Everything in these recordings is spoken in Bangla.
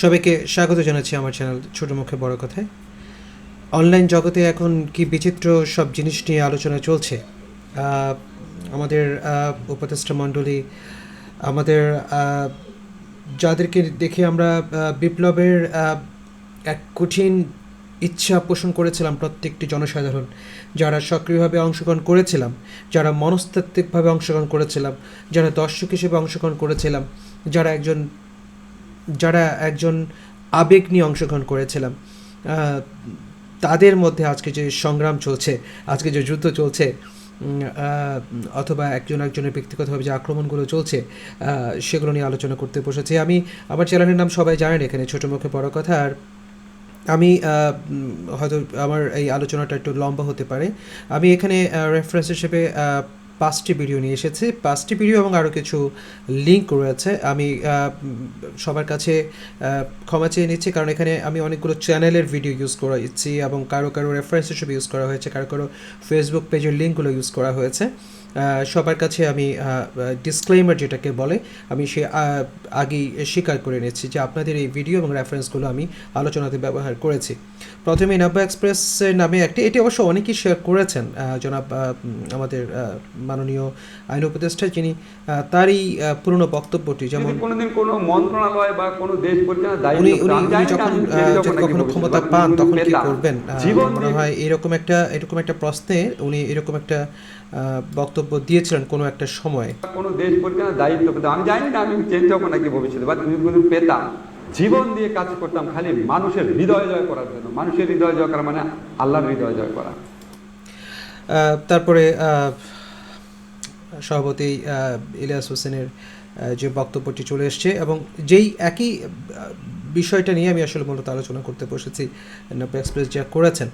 সবাইকে স্বাগত জানাচ্ছি আমার চ্যানেল ছোটো মুখে বড় কথায়। অনলাইন জগতে এখন কি বিচিত্র সব জিনিস নিয়ে আলোচনা চলছে। আমাদের উপদেষ্টা মণ্ডলী, আমাদের যাদেরকে দেখে আমরা বিপ্লবের এক কঠিন ইচ্ছা পোষণ করেছিলাম, প্রত্যেকটি জনসাধারণ যারা সক্রিয়ভাবে অংশগ্রহণ করেছিলাম, যারা মনস্তাত্ত্বিকভাবে অংশগ্রহণ করেছিলাম, যারা দর্শক হিসেবে অংশগ্রহণ করেছিলাম, যারা একজন আবেগ নিয়ে অংশগ্রহণ করেছিলাম, তাদের মধ্যে আজকে যে সংগ্রাম চলছে, আজকে যে যুদ্ধ চলছে, অথবা একজনের ব্যক্তিগতভাবে যে আক্রমণগুলো চলছে, সেগুলো নিয়ে আলোচনা করতে বসেছি। আমি আমার চ্যানেলের নাম সবাই জানেন, এখানে ছোটো মুখে বড় কথা। আর আমি হয়তো আমার এই আলোচনাটা একটু লম্বা হতে পারে। আমি এখানে রেফারেন্স হিসেবে 5টি ভিডিও নিয়ে এসেছি, 5টি ভিডিও এবং আরও কিছু লিঙ্ক রয়েছে। আমি সবার কাছে ক্ষমা চেয়ে নিচ্ছি, কারণ এখানে আমি অনেকগুলো চ্যানেলের ভিডিও ইউজ করেছি এবং কারো রেফারেন্স হিসেবে ইউজ করা হয়েছে, কারো ফেসবুক পেজের লিঙ্কগুলো ইউজ করা হয়েছে। সবার কাছে আমি ডিসক্লেইমার যেটাকে বলে, আমি সে আগেই স্বীকার করে নিচ্ছি যে আপনাদের এই ভিডিও এবং রেফারেন্সগুলো আমি আলোচনাতে ব্যবহার করেছি। প্রথমে নব্য এক্সপ্রেসের নামে এটি অবশ্য অনেকেই শেয়ার করেছেন, জনাব আমাদের মাননীয় আইন উপদেষ্টা, যিনি তারই পুরনো বক্তব্যটি, যেমন কোনোদিন কোনো মন্ত্রণালয় বা কোনো দেশ পরিচালনার দায়িত্ব উনি যখন কখনো ক্ষমতা পান তখন কি করবেন, মনে হয় এরকম একটা প্রশ্নে উনি এরকম একটা বক্তব্য দিয়েছিলেন কোনো একটা সময়। কোনো দেশ পরিচালনার দায়িত্ব পেতাম, আমি জানি না আমি চেঞ্জ হবো নাকি ভবিষ্যতে, বা তুমি যদি পেতাম, জীবন দিয়ে কাজ করতাম খালি মানুষের হৃদয় জয় করার জন্য। মানুষের হৃদয় জয় করা মানে আল্লাহর হৃদয় জয় করা। তারপরে সভাপতি ইলিয়াস হোসেনের যে বক্তব্যটি চলে এসছে, এবং যেই একই বিষয়টা নিয়ে আমি আসলে মূলত আলোচনা করতে বসেছি, নব্য এক্সপ্রেস যা করেছেন।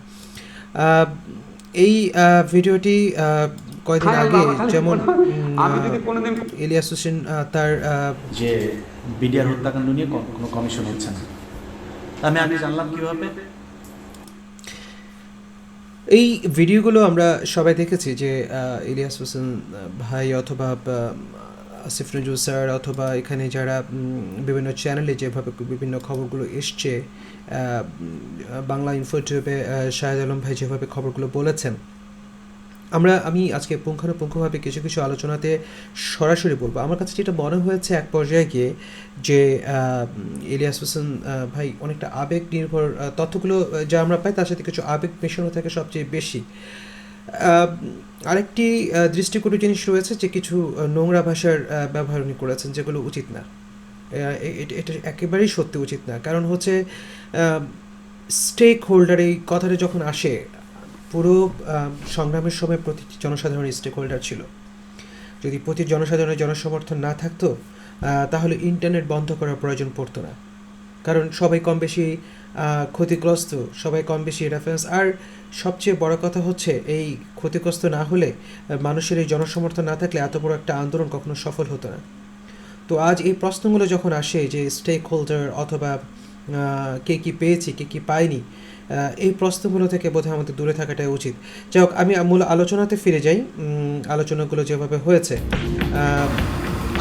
এই ভিডিওটি কয়েকদিন আগে যেমন ইলিয়াস হোসেন তার যে বিডিআর হত্যাকাণ্ড নিয়ে কোনো কমিশন হচ্ছে না, আমি জানলাম কিভাবে। এই ভিডিওগুলো আমরা সবাই দেখেছি যে ইলিয়াস হোসেন ভাই অথবা আসিফ নজরুল স্যার অথবা এখানে যারা বিভিন্ন চ্যানেলে যেভাবে বিভিন্ন খবরগুলো এসছে, বাংলা ইনফোটিউবে শাহেদ আলম ভাই যেভাবে খবরগুলো বলেছেন, আমি আজকে পুঙ্খানুপুঙ্খভাবে কিছু আলোচনাতে সরাসরি বলবো। আমার কাছে যেটা মনে হয়েছে এক পর্যায়ে গিয়ে, যে ইলিয়াস হোসেন ভাই অনেকটা আবেগ নির্ভর তথ্যগুলো যা আমরা পাই তার সাথে কিছু আবেগ মেশানো থাকে সবচেয়ে বেশি। আরেকটি দৃষ্টিকটু জিনিস রয়েছে, যে কিছু নোংরা ভাষার ব্যবহার উনি করেছেন, যেগুলো উচিত না। এটা একেবারেই সত্যি উচিত না। কারণ হচ্ছে স্টেক হোল্ডার এই কথাটা যখন আসে, পুরো সংগ্রামের সময় প্রতিটি জনসাধারণের স্টেক হোল্ডার ছিল। যদি প্রতি জনসাধারণের জনসমর্থন না থাকতো, তাহলে ইন্টারনেট বন্ধ করার প্রয়োজন পড়তো না, কারণ সবাই কম বেশি ক্ষতিগ্রস্ত, সবাই কম বেশি রেফারেন্স। আর সবচেয়ে বড় কথা হচ্ছে, এই ক্ষতিগ্রস্ত না হলে, মানুষের এই জনসমর্থন না থাকলে এত বড় একটা আন্দোলন কখনো সফল হতো না। তো আজ এই প্রশ্নগুলো যখন আসে, যে স্টেক হোল্ডার অথবা কে কী পেয়েছি কে কী পায়নি, এই প্রশ্নগুলো থেকে বোধহয় আমাদের দূরে থাকাটাই উচিত। যাই হোক, আমি মূল আলোচনাতে ফিরে যাই। আলোচনাগুলো যেভাবে হয়েছে,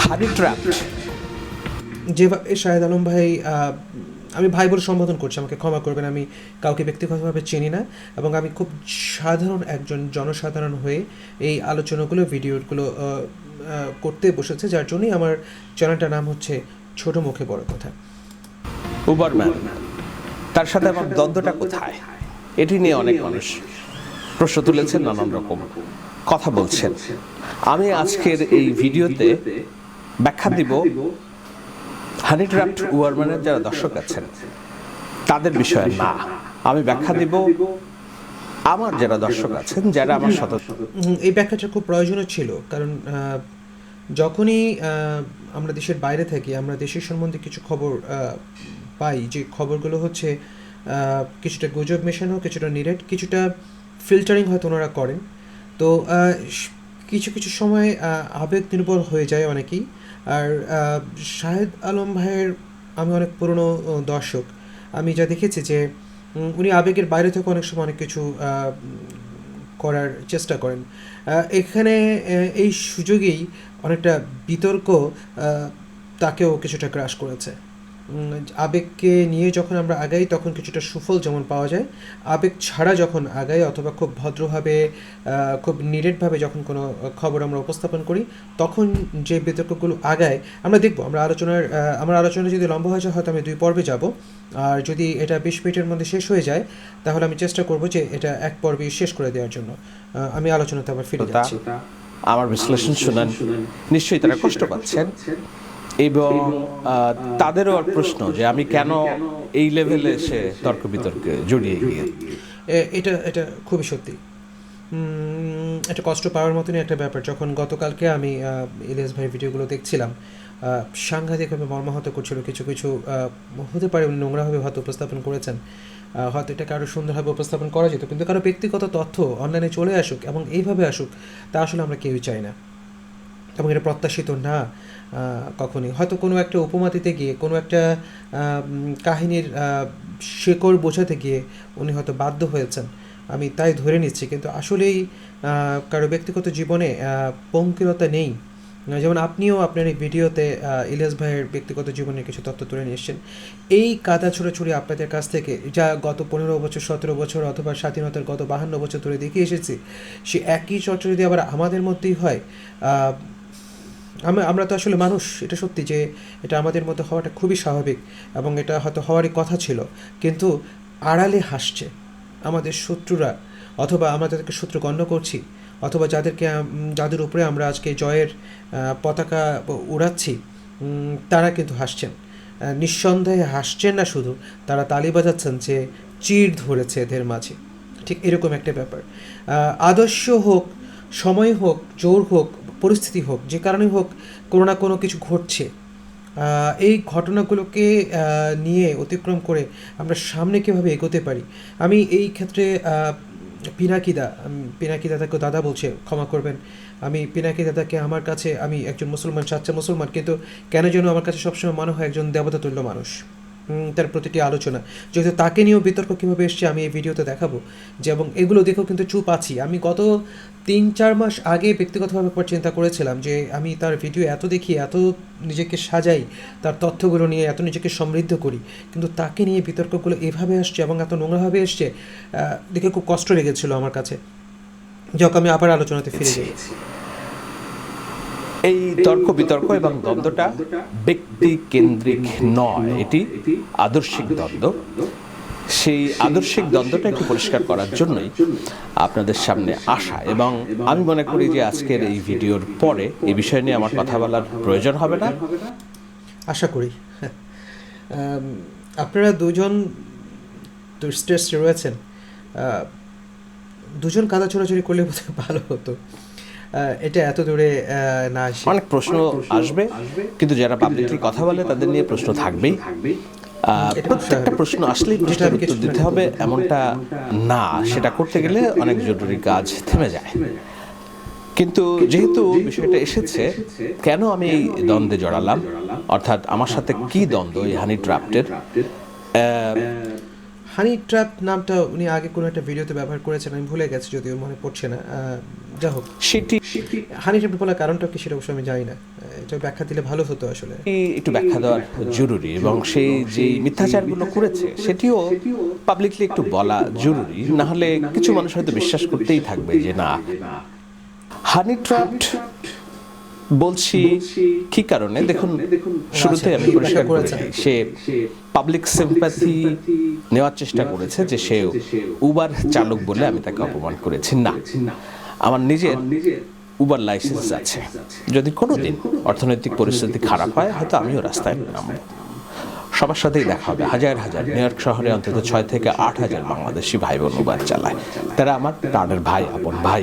হানি ট্র্যাপ, যেভাবে শাহেদ আলম ভাই, আমি ভাই বলে সম্বোধন করছি, আমাকে ক্ষমা করবেন, আমি কাউকে ব্যক্তিগতভাবে চিনি না, এবং আমি খুব সাধারণ একজন জনসাধারণ হয়ে এই আলোচনাগুলো ভিডিওগুলো করতে বসেছে, যার জন্যই আমার চ্যানেলটার নাম হচ্ছে ছোট মুখে বড় কথা। উবারম্যান, তার সাথে আমার দ্বন্দ্বটা কোথায়, এটি নিয়ে অনেক মানুষ প্রশ্ন তুলেছেন, নানান রকম কথা বলছেন। আমি আজকের এই ভিডিওতে ব্যাখ্যা দিব হানি ট্র্যাপড উবারম্যানের যারা দর্শক আছেন তাদের বিষয়ে না, আমি ব্যাখ্যা দিব আমার যারা দর্শক আছেন, যারা আমার সদস্য। এই ব্যাখ্যাটা খুব প্রয়োজনীয় ছিল, কারণ যখনই আমরা দেশের বাইরে থাকি, আমরা দেশের সম্বন্ধে কিছু খবর পাই, যে খবরগুলো হচ্ছে কিছুটা গুজব মেশানো, কিছুটা নিরেট, কিছুটা ফিল্টারিং হয়তো ওনারা করেন। তো কিছু সময় আবেগ নির্ভর হয়ে যায় অনেকেই। আর শাহেদ আলম ভাইয়ের আমি অনেক পুরনো দর্শক, আমি যা দেখেছি যে উনি আবেগের বাইরে থেকে অনেক সময় অনেক কিছু করার চেষ্টা করেন। এখানে এই সুযোগেই অনেকটা বিতর্ক তাকেও কিছুটা গ্রাস করেছে। আবেগকে নিয়ে যখন আমরা আগাই তখন কিছুটা সুফল যেমন পাওয়া যায়, আবেগ ছাড়া যখন আগাই অথবা খুব ভদ্রভাবে খুব নিরেটভাবে যখন কোনো খবর আমরা উপস্থাপন করি তখন যে বিতর্কগুলো আগায় আমরা দেখবো। আমার আলোচনা যদি লম্বা হয়ে যায় হয়তো আমি 2 পর্বে যাব, আর যদি এটা 20 মিনিটের মধ্যে শেষ হয়ে যায় তাহলে আমি চেষ্টা করব যে এটা 1 পর্বে শেষ করে দেওয়ার জন্য। আমি আলোচনাতে আবার ফিরে যাচ্ছি। আমার বিশ্লেষণ শুনেন, নিশ্চয়ই তারা কষ্ট পাচ্ছেন এবং তাদেরও প্রশ্ন যে আমি কেন এই লেভেলে এসে তর্ক বিতর্কে জড়িয়ে গিয়ে। এটা খুবই সত্যি, এটা কষ্ট পাওয়ার মতনই একটা ব্যাপার। যখন গতকালকে আমি ইলিয়াস ভাইয়ের ভিডিওগুলো দেখছিলাম, সাংঘাতিকভাবে মর্মাহত করছিল। কিছু কিছু হতে পারে উনি নোংরাভাবে হয়তো উপস্থাপন করেছেন, হয়তো এটাকে আরও সুন্দরভাবে উপস্থাপন করা যেত, কিন্তু কারো ব্যক্তিগত তথ্য অনলাইনে চলে আসুক এবং এইভাবে আসুক তা আসলে আমরা কেউই চাই না এবং এটা প্রত্যাশিত না কখনই। হয়তো কোনো একটা উপমা দিতে গিয়ে, কোনো একটা কাহিনীর শেকড় বোঝাতে গিয়ে উনি হয়তো বাধ্য হয়েছেন, আমি তাই ধরে নিচ্ছি, কিন্তু আসলেই কারো ব্যক্তিগত জীবনে পঙ্কিলতা নেই। যেমন আপনিও আপনার এই ভিডিওতে ইলিয়াস ভাইয়ের ব্যক্তিগত জীবনের কিছু তথ্য তুলে নিয়ে এসেছেন। এই কাদা ছোড়াছুড়ি আপনাদের কাছ থেকে যা গত 15 বছর 17 বছর অথবা স্বাধীনতার গত 52 বছর ধরে দেখে এসেছি, সে একই চর্চা যদি আবার আমাদের মধ্যেই হয়, আমরা তো আসলে মানুষ, এটা সত্যি যে এটা আমাদের মধ্যে হওয়াটা খুবই স্বাভাবিক এবং এটা হয়তো হওয়ারই কথা ছিল, কিন্তু আড়ালে হাসছে আমাদের শত্রুরা, অথবা আমরা তাদেরকে শত্রু গণ্য করছি, অথবা যাদের উপরে আমরা আজকে জয়ের পতাকা উড়াচ্ছি, তারা কিন্তু হাসছেন। নিঃসন্দেহে হাসছেন না, শুধু তারা তালি বাজাচ্ছেন যে চির ধরেছে এদের মাঝে। ঠিক এরকম একটা ব্যাপার। আদর্শ হোক, সময় হোক, জোর হোক, পরিস্থিতি হোক, যে কারণে হোক কোনো না কোনো কিছু ঘটছে। এই ঘটনাগুলোকে নিয়ে অতিক্রম করে আমরা সামনে কীভাবে এগোতে পারি। আমি এই ক্ষেত্রে পিনাকি দাদাকে দাদা বলছে, ক্ষমা করবেন। আমি পিনাকি দাদাকে আমার কাছে, আমি একজন মুসলমান, সাচ্চা মুসলমান, কিন্তু কেন যেন আমার কাছে সবসময় মনে হয় একজন দেবতা তুল্য মানুষ। তার প্রতিটি আলোচনা, যেহেতু তাকে নিয়েও বিতর্ক কীভাবে এসছে আমি এই ভিডিওতে দেখাবো, যে এবং এগুলো দেখেও কিন্তু চুপ আছি। আমি গত 3-4 মাস আগে ব্যক্তিগতভাবে একবার চিন্তা করেছিলাম যে আমি তার ভিডিও এত দেখি, এত নিজেকে সাজাই, তার তথ্যগুলো নিয়ে এত নিজেকে সমৃদ্ধ করি, কিন্তু তাকে নিয়ে বিতর্কগুলো এভাবে আসছে এবং এত নোংরাভাবে এসছে, দেখে খুব কষ্ট লেগেছিল আমার কাছে। যাক, আমি আবার আলোচনাতে ফিরে যাই। এই তর্ক বিতর্ক এবং দ্বন্দ্বটা ব্যক্তি কেন্দ্রিক নয়, এটি আদর্শিক দ্বন্দ্ব। সেই আদর্শিক দ্বন্দ্বটা একটু পরিষ্কার করার জন্যই আপনাদের সামনে আসা, এবং আমি মনে করি যে আজকের এই ভিডিওর পরে এই বিষয় নিয়ে আমার কথা বলার প্রয়োজন হবে না, আশা করি। আপনারা দুজন স্ট্রেসে রয়েছেন, দুজন কাদা ছোড়াছুড়ি করলে বোধহয় ভালো হতো। এটা এত দূরে না আসে। অনেক প্রশ্ন আসবে, কিন্তু যারা পাবলিকলি কথা বলে তাদের নিয়ে প্রশ্ন থাকবেই। প্রত্যেকটা প্রশ্ন আসলেই প্রশ্নের উত্তর দিতে হবে এমনটা না, সেটা করতে গেলে অনেক জরুরি কাজ থেমে যায়। কিন্তু যেহেতু বিষয়টা এসেছে, কেন আমি এই দ্বন্দ্বে জড়ালাম, অর্থাৎ আমার সাথে কি দ্বন্দ্ব এই হানি ট্র্যাপটের। হানি ট্র্যাপ নামটা উনি আগে কোনো একটা ভিডিওতে ব্যবহার করেছেন, আমি ভুলে গেছি, যদিও মনে পড়ছে না। যা হোক, সেটি হানি ট্র্যাপ বলার কারণটা কি সেটা অবশ্যই আমি জানি না, এটা ব্যাখ্যা দিলে ভালো হতো আসলে। একটু ব্যাখ্যা দেওয়া জরুরি, এবং সেই যে মিথ্যাচারগুলো করেছে সেটিও পাবলিকলি একটু বলা জরুরি, না হলে কিছু মানুষ হয়তো বিশ্বাস করতেই থাকবে যে না। হানি ট্র্যাপ বলছি কি কারণে, দেখুন, শুরুতে আমি পরিষ্কার করেছি, সে পাবলিক সিম্প্যাথি নেওয়ার চেষ্টা করেছে যে সে উবার চালক বলে আমি তাকে অপমান করেছি। না, আমার নিজের উবার লাইসেন্স আছে। যদি কোনোদিন অর্থনৈতিক পরিস্থিতি খারাপ হয় হয়তো আমিও রাস্তায় নামব, সবার সাথেই দেখা হবে। হাজার হাজার, নিউ ইয়র্ক শহরে অন্তত 6 থেকে 8 হাজার বাংলাদেশি ভাই বোন উবার চালায়। তারা আমার প্রাণের ভাই, আপন ভাই।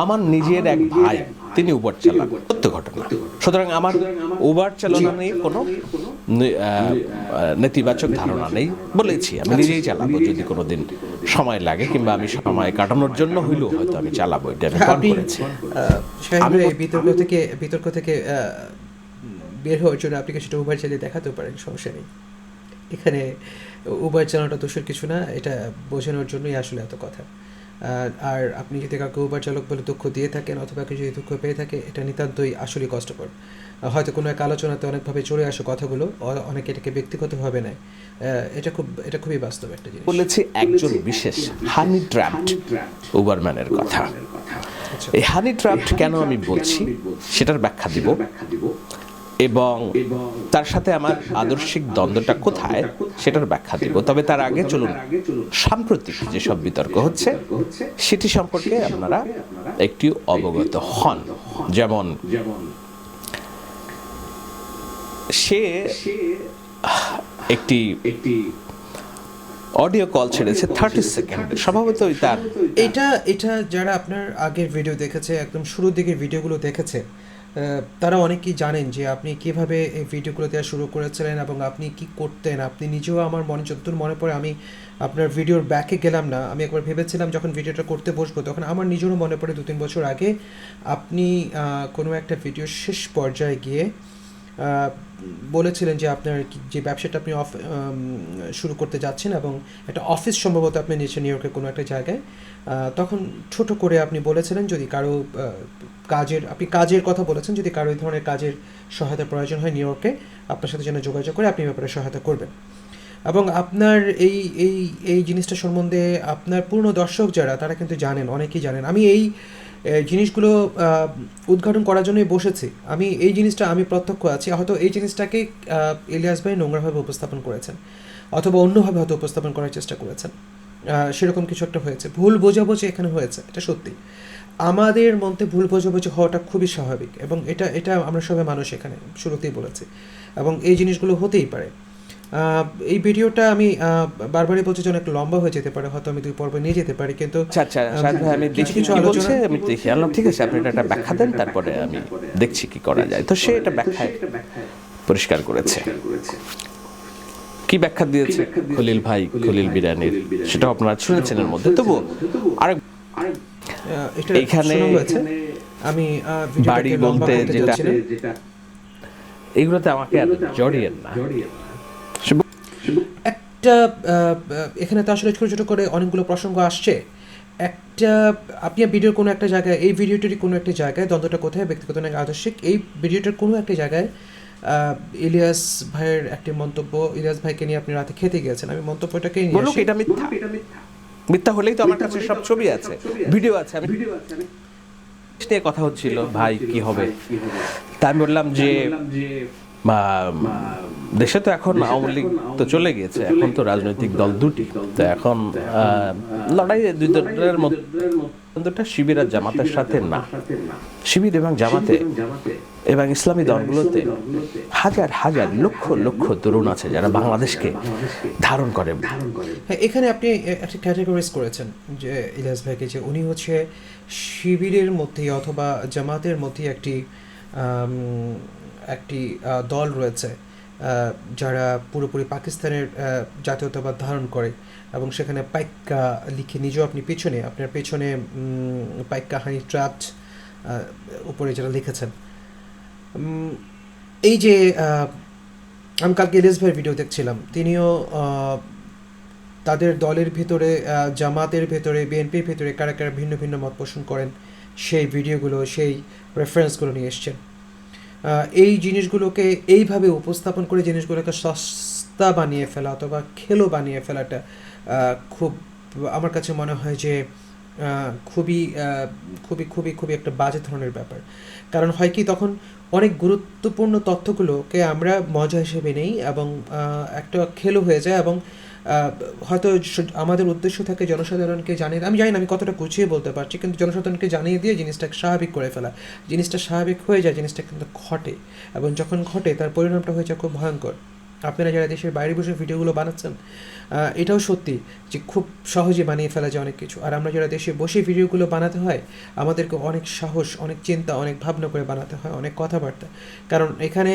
আমার নিজের এক ভাই, তিনি উবার চালান, সত্য ঘটনা। সুতরাং আমার উবার চালানো নিয়ে কোনো নেতিবাচক ধারণা নেই, বলেছি আমি নিজেই চালাবো যদি কোনোদিন সময় লাগে, কিংবা আমি সময় কাটানোর জন্য হইলেও হয়তো আমি চালাবো, এটা আমি প্ল্যান করেছি। আমি বিতর্ক থেকে বের হওয়ার জন্য আপনি সেটা উবার চালিয়ে দেখাতেও পারেন, সমস্যা নেই। এখানে উবার চালানোটা দোষের কিছু না, এটা বোঝানোর জন্যই আসলে এত কথা। আর আপনি যদি কাউকে উবার চালক বলে দুঃখ দিয়ে থাকেন অথবা কেউ যদি দুঃখ পেয়ে থাকে, এটা নিতান্তই আসলেই কষ্টকর। হয়তো কোনো এক আলোচনাতে অনেকভাবে চলে আসে কথাগুলো, অনেকে এটাকে ব্যক্তিগতভাবে নেয়। এটা খুবই বাস্তব একটা জিনিস। বলেছি একজন বিশেষ হানি ট্র্যাপড উবারম্যানের কথা। আচ্ছা। এই হানি ট্র্যাপড কেন আমি বলছি সেটার ব্যাখ্যা দিব, এবং তার সাথে আমার আদর্শিক দ্বন্দ্বটা কোথায় সেটার ব্যাখ্যা দিব। তবে তার আগে চলুন সাম্প্রতিক যেসব বিতর্ক হচ্ছে সেটি সম্পর্কে আপনারা একটু অবগত হন। যেমন সে একটি অডিও কল ছেড়েছে 30 সেকেন্ড, স্বভাবতই তার এটা যারা আপনার আগের ভিডিও দেখেছে, একদম শুরুর দিকের ভিডিওগুলো দেখেছে, তারা অনেকেই জানেন যে আপনি কিভাবে এই ভিডিওগুলো দেওয়া শুরু করেছিলেন এবং আপনি কি করতেন। আপনি নিজেও, আমার যতদূর মনে পড়ে, আমি আপনার ভিডিওর ব্যাকে গেলাম না, আমি একবার ভেবেছিলাম যখন ভিডিওটা করতে বসবো তখন আমার নিজেরও মনে পড়ে 2-3 বছর আগে আপনি কোনো একটা ভিডিওর শেষ পর্যায়ে গিয়ে বলেছিলেন যে আপনার যে ব্যবসাটা আপনি শুরু করতে যাচ্ছেন এবং একটা অফিস সম্ভবত আপনি নিয়েছেন নিউ ইয়র্কের কোনো একটা জায়গায়। তখন ছোট করে আপনি বলেছিলেন যদি কারো আপনি কাজের কথা বলেছেন, যদি কারো এই ধরনের কাজের সহায়তার প্রয়োজন হয় নিউ ইয়র্কে, আপনার সাথে যেন যোগাযোগ করে আপনি ব্যাপারে সহায়তা করবেন। এবং আপনার এই জিনিসটা সম্বন্ধে আপনার পূর্ণ দর্শক যারা, তারা কিন্তু জানেন, অনেকেই জানেন। আমি এই জিনিসগুলো উদ্ঘাটন করার জন্যই বসেছি। আমি এই জিনিসটা আমি প্রত্যক্ষ আছি। হয়তো এই জিনিসটাকে ইলিয়াস ভাই নোংরাভাবে উপস্থাপন করেছেন অথবা অন্যভাবে হয়তো উপস্থাপন করার চেষ্টা করেছেন, সেরকম কিছু একটা হয়েছে। ভুল বোঝাবুঝি এখানে হয়েছে, এটা সত্যি। আমাদের মধ্যে ভুল বোঝাবুঝি হওয়াটা খুবই স্বাভাবিক এবং এটা আমরা সবাই মানুষ, এখানে শুরুতেই বলেছি, এবং এই জিনিসগুলো হতেই পারে। এই ভিডিওটা আমি বারবারই বলছি যে অনেক লম্বা হয়ে যেতে পারে, হয়তো আমি 2 পর্বে নিয়ে যেতে পারি, কিন্তু আচ্ছা শাহেদ ভাই, আমি দেখি কিছু বলছে, আমি দেখি আনলাম, ঠিক আছে আপনি এটা ব্যাখ্যা দেন, তারপরে আমি দেখছি কি করা যায়। তো সে এটা ব্যাখ্যায় পরিষ্কার করেছে। কি ব্যাখ্যা দিয়েছে খলিল ভাই, খলিল বিরানির, সেটা আপনারা শুনেছেন এর মধ্যে। তবু আরেক এখানে আমি বাড়ি বলতে যেটা, এগুলোতে আমাকে আর জড়িয়েন না। একটা এখানে তো আসলে ছোটো ছোটো করে অনেকগুলো প্রসঙ্গ আসছে। একটা আপনি ভিডিওর কোনো একটা জায়গায়, এই ভিডিওটির কোনো একটা জায়গায়, দ্বন্দ্বটা কোথায় ব্যক্তিগত নাকি আদর্শিক, এই ভিডিওটার কোনো একটা জায়গায় ইলিয়াস ভাইয়ের একটি মন্তব্য, ইলিয়াস ভাইকে নিয়ে আপনি রাতে খেতে গিয়েছেন, আমি মন্তব্যটাকে নিয়ে বলুক এটা মিথ্যা। মিথ্যা হলেই তো আমার কাছে সব ছবি আছে, ভিডিও আছে। আমি নিয়ে কথা হচ্ছিল, ভাই কি হবে, তা আমি বললাম যে দেশে তো এখন আওয়ামী লীগ তো চলে গিয়েছে, এখন তো রাজনৈতিক দল দুটি, তো এখন লড়াই দুই দলের মধ্যে শিবির আর জামাতের সাথে না, শিবির এবং জামাতে এবং ইসলামী দলগুলোতে হাজার হাজার লক্ষ লক্ষ তরুণ আছে যারা বাংলাদেশকে ধারণ করে। হ্যাঁ, এখানে আপনি একটা ক্যাটাগরাইজ করেছেন যে ইলিয়াস ভাইকে, যে উনি হচ্ছে শিবিরের মধ্যে অথবা জামাতের মধ্যে একটি দল রয়েছে যারা পুরোপুরি পাকিস্তানের জাতীয়তাবাদ ধারণ করে এবং সেখানে পাইক্কা লিখে, নিজেও আপনি আপনার পেছনে পাইক্কা হানি ট্র্যাপড উপরে যারা লিখেছেন। এই যে আমি কালকে ইলিয়াস ভাইয়ের ভিডিও দেখছিলাম, তিনিও তাদের দলের ভিতরে, জামাতের ভেতরে, বিএনপির ভেতরে কারা কারা ভিন্ন ভিন্ন মত পোষণ করেন সেই ভিডিওগুলো, সেই রেফারেন্সগুলো নিয়ে এসছেন। এই জিনিসগুলোকে এইভাবে উপস্থাপন করে জিনিসগুলোকে সস্তা বানিয়ে ফেলা অথবা খেলো বানিয়ে ফেলাটা খুব, আমার কাছে মনে হয় যে খুবই খুবই খুবই খুবই একটা বাজে ধরনের ব্যাপার। কারণ হয় কি, তখন অনেক গুরুত্বপূর্ণ তথ্যগুলোকে আমরা মজা হিসেবে নেই এবং একটা খেলো হয়ে যায় এবং হয়তো আমাদের উদ্দেশ্য থাকে জনসাধারণকে জানিয়ে, আমি জানি না আমি কতটা গুছিয়ে বলতে পারছি, কিন্তু জনসাধারণকে জানিয়ে দিয়ে জিনিসটাকে স্বাভাবিক করে ফেলা। জিনিসটা স্বাভাবিক হয়ে যায়, জিনিসটা কিন্তু ঘটে, এবং যখন ঘটে তার পরিণামটা হয়ে যায় খুব ভয়ঙ্কর। আপনারা যারা দেশের বাইরে বসে ভিডিওগুলো বানাচ্ছেন, এটাও সত্যি যে খুব সহজে বানিয়ে ফেলা যায় অনেক কিছু। আর আমরা যারা দেশে বসে ভিডিওগুলো বানাতে হয়, আমাদেরকে অনেক সাহস, অনেক চিন্তা, অনেক ভাবনা করে বানাতে হয়, অনেক কথাবার্তা, কারণ এখানে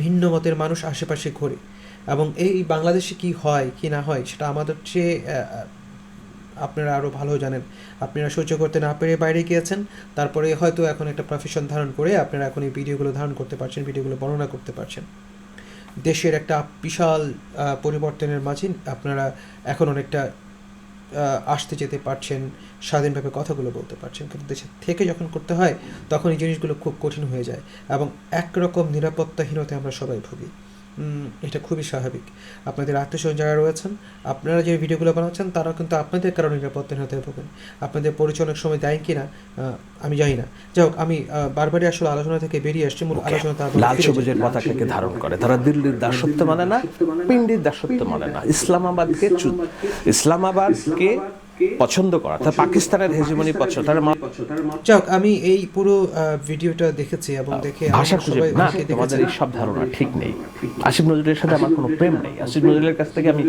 ভিন্ন মতের মানুষ আশেপাশে ঘোরে এবং এই বাংলাদেশে কি হয় কি না হয় সেটা আমাদের চেয়ে আপনারা আরও ভালো জানেন। আপনারা সহ্য করতে না পেরে বাইরে গিয়েছেন, তারপরে হয়তো এখন একটা প্রফেশন ধারণ করে আপনারা এখন এই ভিডিওগুলো ধারণ করতে পারছেন, ভিডিওগুলো বর্ণনা করতে পারছেন। দেশের একটা বিশাল পরিবর্তনের মাঝে আপনারা এখন অনেকটা আসতে যেতে পারছেন, স্বাধীনভাবে কথাগুলো বলতে পারছেন, কিন্তু দেশে থেকে যখন করতে হয় তখন এই জিনিসগুলো খুব কঠিন হয়ে যায় এবং একরকম নিরাপত্তাহীনতায় আমরা সবাই ভুগি। এটা খুবই স্বাভাবিক। আপনাদের আত্মীয়স্বজন যারা রয়েছেন, আপনারা যে ভিডিওগুলো বানাচ্ছেন তারাও কিন্তু আপনাদের কারণে নিরাপত্তাহীনতায় ভোগেন। আপনাদের পরিচয় অনেক সময় দেয় কিনা আমি জানি না। যাই হোক, আমি বারবারই আসলে আলোচনা থেকে বেরিয়ে আসছি, মূল আলোচনা লাল সবুজের পতাকাকে ধারণ করে, তারা দিল্লির দাসত্ব মানে না, পিন্ডির দাসত্ব মানে না, ইসলামাবাদকে পছন্দ করা, তার পাকিস্তানের হেজিমনি পছন্দ, তার যাই হোক, আমি এই পুরো ভিডিওটা দেখেছি এবং দেখে ভাষা আমরা খুঁজে সবাই না, অনেকে তোমাদের দেখেছি। এই সব ধারণা ঠিক নেই। আসিফ নজরুলের সাথে আমার কোনো প্রেম নেই, আসিফ নজরুলের কাছ থেকে আমি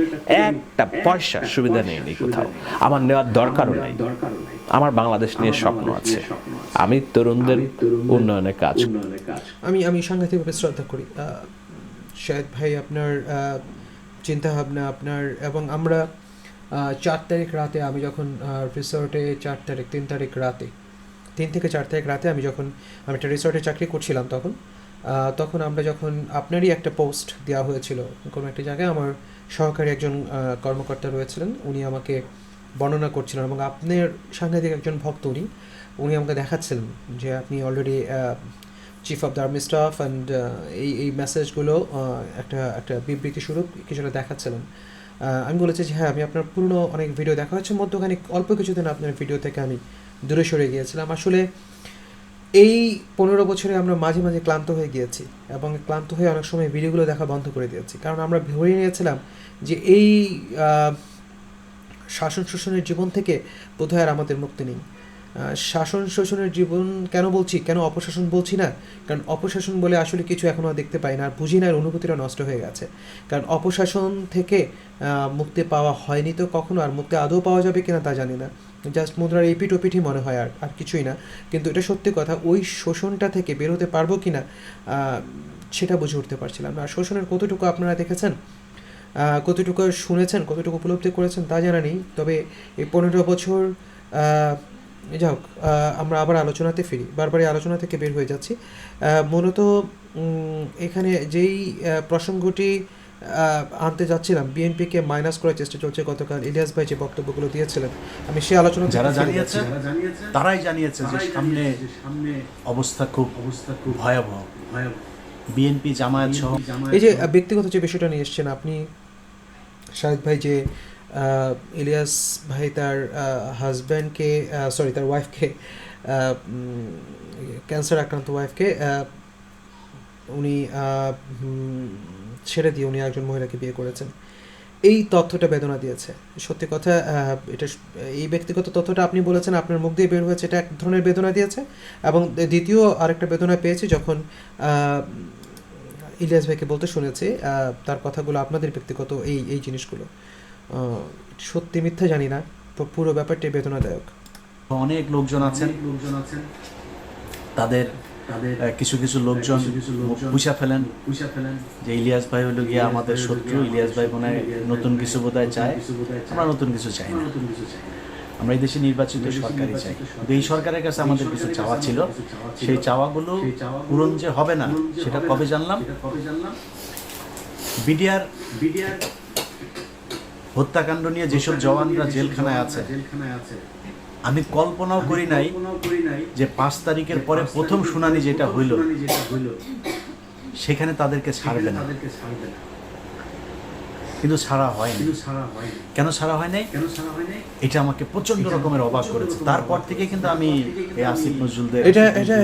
একটা পয়সা সুবিধা নেইনি কোথাও, আমার নেওয়ার দরকারও নাই। আমার বাংলাদেশ নিয়ে স্বপ্ন আছে, আমি তরুণদের উন্নয়নে কাজ। আমি সাংঘাতিকভাবে শ্রদ্ধা করি শাহেদ ভাই, আপনার চিন্তাভাবনা আপনার, এবং আমরা 4 তারিখ রাতে, আমি যখন রিসর্টে 3 তারিখ রাতে 3 থেকে 4 তারিখ রাতে আমি একটা রিসর্টে চাকরি করছিলাম, তখন আমরা যখন আপনারই একটা পোস্ট দেওয়া হয়েছিল কোনো একটা জায়গায়, আমার সহকারী একজন কর্মকর্তা রয়েছিলেন, উনি আমাকে বর্ণনা করছিলেন এবং আপনার সাংঘাতিক একজন ভক্ত উনি আমাকে দেখাচ্ছিলেন যে আপনি already chief of the army staff and এই মেসেজগুলো একটা বিবৃতি স্বরূপ কিছুটা দেখাচ্ছিলেন। আমি বলেছি যে হ্যাঁ, আমি আপনার পুরনো অনেক ভিডিও দেখা হচ্ছে, মধ্যখানে অল্প কিছুদিন আপনার ভিডিও থেকে আমি দূরে সরে গিয়েছিলাম। আসলে এই 15 বছরে আমরা মাঝে মাঝে ক্লান্ত হয়ে গিয়েছি এবং ক্লান্ত হয়ে অনেক সময় ভিডিওগুলো দেখা বন্ধ করে দিয়েছি, কারণ আমরা ধরে নিয়েছিলাম যে এই শাসন শোষণের জীবন থেকে বোধহয় আর আমাদের মুক্তি নেই। শাসন শোষণের জীবন কেন অপশাসন বলছি না, কারণ অপশাসন বলে আসলে কিছু এখনও দেখতে পাই না, আর বুঝি না, আর অনুভূতিটা নষ্ট হয়ে গেছে। কারণ অপশাসন থেকে মুক্তি পাওয়া হয়নি তো কখনো, আর মুক্তি আদৌ পাওয়া যাবে কিনা তা জানি না, জাস্ট মুদ্রার এপিঠ ওপিঠই মনে হয়, আর কিছুই না। কিন্তু এটা সত্যি কথা, ওই শোষণটা থেকে বের হতে পারবো কিনা সেটা বুঝে উঠতে পারছিলাম না। আর শোষণের কতটুকু আপনারা দেখেছেন, কতটুকু শুনেছেন, কতটুকু উপলব্ধি করেছেন তা জানা নেই। তবে এই 15 বছর, যাই হোক, আমরা আবার আলোচনাতে ফিরি, বারবারই আলোচনা থেকে বের হয়ে যাচ্ছি। মূলত এখানে যেই প্রসঙ্গটি আনতে যাচ্ছিলাম, বিএনপিকে মাইনাস করার চেষ্টা চলছে। গতকাল ইলিয়াস ভাই যে বক্তব্যগুলো দিয়েছিলেন, আমি সেই আলোচনা যারা জানিয়েছে তারাই জানিয়েছে যে সামনে অবস্থা খুব ভয়াবহ। বিএনপি, জামায়াত সহ এই যে ব্যক্তিগত যে বিষয়টা নিয়ে এসছেন আপনি শাহেদ ভাই, যে ইলিয়াস ভাই তার হাজব্যান্ডকে, তার ওয়াইফকে, ক্যান্সার আক্রান্ত ওয়াইফকে উনি ছেড়ে দিয়ে উনি একজন মহিলাকে বিয়ে করেছেন, এই তথ্যটা বেদনা দিয়েছে। সত্যি কথা, এটা এই ব্যক্তিগত তথ্যটা আপনি বলেছেন আপনার মুখ দিয়ে বের হয়েছে, এটা এক ধরনের বেদনা দিয়েছে। এবং দ্বিতীয় আরেকটা বেদনা পেয়েছি যখন ইলিয়াস ভাইকে বলতে শুনেছি, তার কথাগুলো আপনাদের ব্যক্তিগত এই জিনিসগুলো সত্যি মিথ্যা জানি না, পুরো ব্যাপারটি বেদনাদায়ক। অনেক লোকজন আছেন, তাদের কিছু লোকজন পুষা ফেলেন যে ইলিয়াস ভাই হলো গিয়ে আমাদের শত্রু, ইলিয়াস ভাই মনে হয় নতুন কিছু বোধহয় চায়, আমরা নতুন কিছু চাই না, আমরা এই দেশে নির্বাচিত সরকারই চাই। কিন্তু এই সরকারের কাছে আমাদের কিছু চাওয়া ছিল, সেই চাওয়াগুলো পূরণ যে হবে না সেটা কবে জানলাম? বিডিআর হত্যাকাণ্ড নিয়ে যেসব জওয়ানরা জেলখানায় আছে, আমি কল্পনাও করি নাই যে 5 তারিখের পরে প্রথম শুনানি যেটা হইল সেখানে তাদেরকে ছাড়বে না, কিন্তু ছাড়া হয়নি। কেন ছাড়া হয় নাই? এটা আমাকে প্রচন্ড রকমের অবাক করেছে। তারপর থেকে কিন্তু আমি এই আসিফ নজরুলদের এটা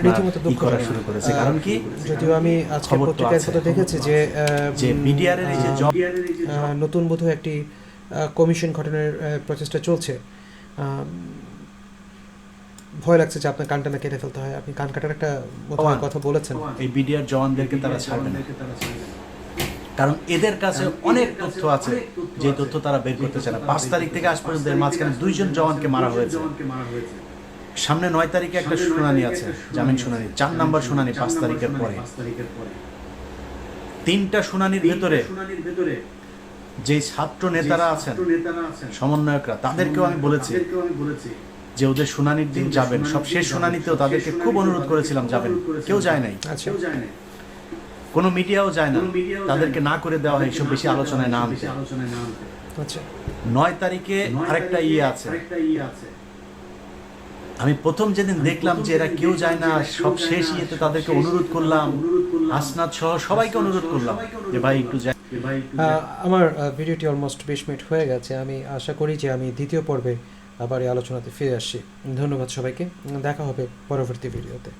রীতিমতো দুঃখ করা শুরু করেছে। কারণ কি, যদিও আমি আজকে পত্রিকায় কথা দেখেছি যে বিডিআর এর এই যে নতুন বোধহয় একটি কমিশন গঠনের প্রচেষ্টা চলছে। ভয় লাগছে যে আপনার কানটা না কেটে ফেলতে হয়, আপনি কান কাটার একটা কথা বলেছেন। এই বিডিআর জওয়ানদেরকে তারা ছাড়বে না, কারণ এদের কাছে অনেক তথ্য আছে যে তথ্য তারা বের করতে চায় না। 5 তারিখ থেকে আজ পর্যন্ত এর মাঝখানে 2 জন জওয়ানকে মারা হয়েছে। সামনে 9 তারিখে একটা শুনানি আছে, জামিন শুনানি, 4 নাম্বার শুনানি 5 তারিখের পরে। 3টা শুনানির ভেতরে যে ছাত্র নেতারা আছেন, সমন্বয়করা, তাদেরকেও আমি বলেছি যে ওদের শুনানির দিন যাবেন। সব শেষ শুনানিতেও তাদেরকে খুব অনুরোধ করেছিলাম যাবেন, কেউ যায় নাই। কোনো মিডিয়াও যায় না তাদেরকে না করে দেওয়া হয় এইসব বেশি আলোচনায় না আনতে। আচ্ছা 9 তারিখে আরেকটা আছে, আমি প্রথম যেদিন দেখলাম যে এরা কেউ যায় না, সব শেষ ইয়েতে তাদেরকে অনুরোধ করলাম, আসনাদ সহ সবাইকে অনুরোধ করলাম যে ভাই একটু যাই। আমার ভিডিওটি অলমোস্ট 20 মিনিট হয়ে গেছে। আমি আশা করি যে আমি দ্বিতীয় পর্বে আবার এই আলোচনাতে ফিরে আসছি। ধন্যবাদ সবাইকে, দেখা হবে পরবর্তী ভিডিওতে।